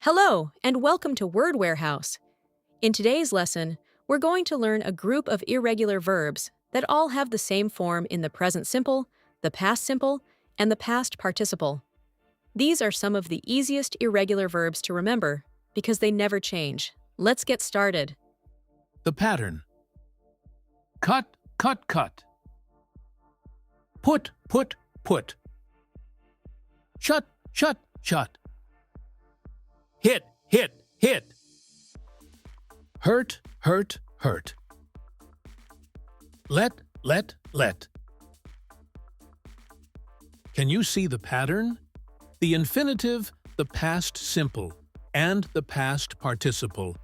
Hello, and welcome to Word Warehouse. In today's lesson, we're going to learn a group of irregular verbs that all have the same form in the present simple, the past simple, and the past participle. These are some of the easiest irregular verbs to remember because they never change. Let's get started. The pattern. Cut, cut, cut. Put, put, put. Shut, shut, shut. Hit, hit, hit. Hurt, hurt, hurt. Let, let, let. Can you see the pattern? The infinitive, the past simple, and the past participle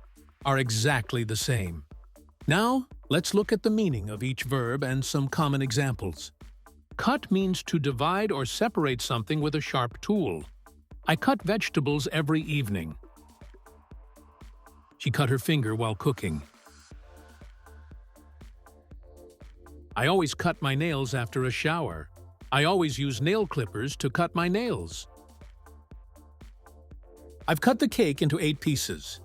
are exactly the same. Now, let's look at the meaning of each verb and some common examples. Cut means to divide or separate something with a sharp tool. I cut vegetables every evening. She cut her finger while cooking. I always cut my nails after a shower. I always use nail clippers to cut my nails. I've cut the cake into 8 pieces.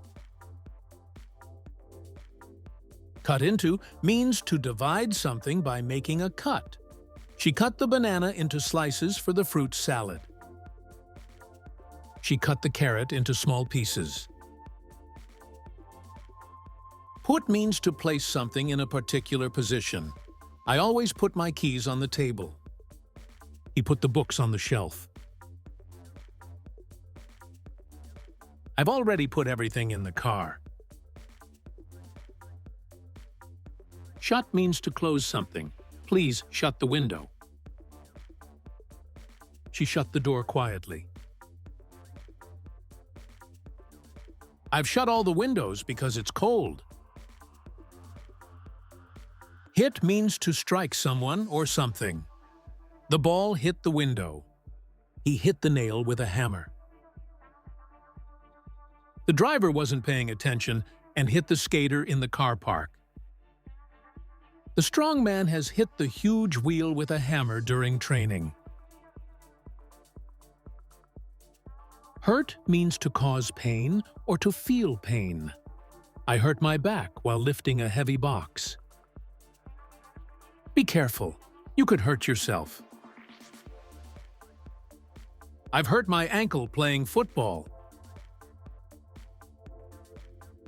Cut into means to divide something by making a cut. She cut the banana into slices for the fruit salad. She cut the carrot into small pieces. Put means to place something in a particular position. I always put my keys on the table. He put the books on the shelf. I've already put everything in the car. Shut means to close something. Please shut the window. She shut the door quietly. I've shut all the windows because it's cold. Hit means to strike someone or something. The ball hit the window. He hit the nail with a hammer. The driver wasn't paying attention and hit the skater in the car park. The strong man has hit the huge wheel with a hammer during training. Hurt means to cause pain or to feel pain. I hurt my back while lifting a heavy box. Be careful. You could hurt yourself. I've hurt my ankle playing football.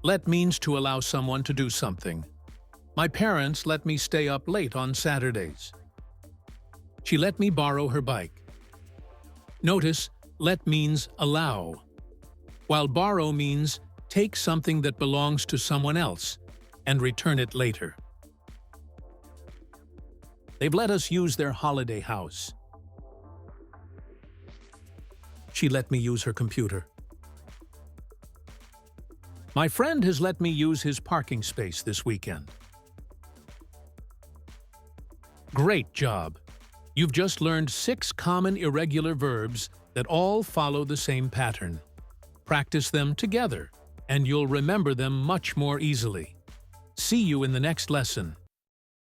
Let means to allow someone to do something. My parents let me stay up late on Saturdays. She let me borrow her bike. Notice, let means allow, while borrow means take something that belongs to someone else and return it later. They've let us use their holiday house. She let me use her computer. My friend has let me use his parking space this weekend. Great job! You've just learned 6 common irregular verbs that all follow the same pattern. Practice them together, and you'll remember them much more easily. See you in the next lesson.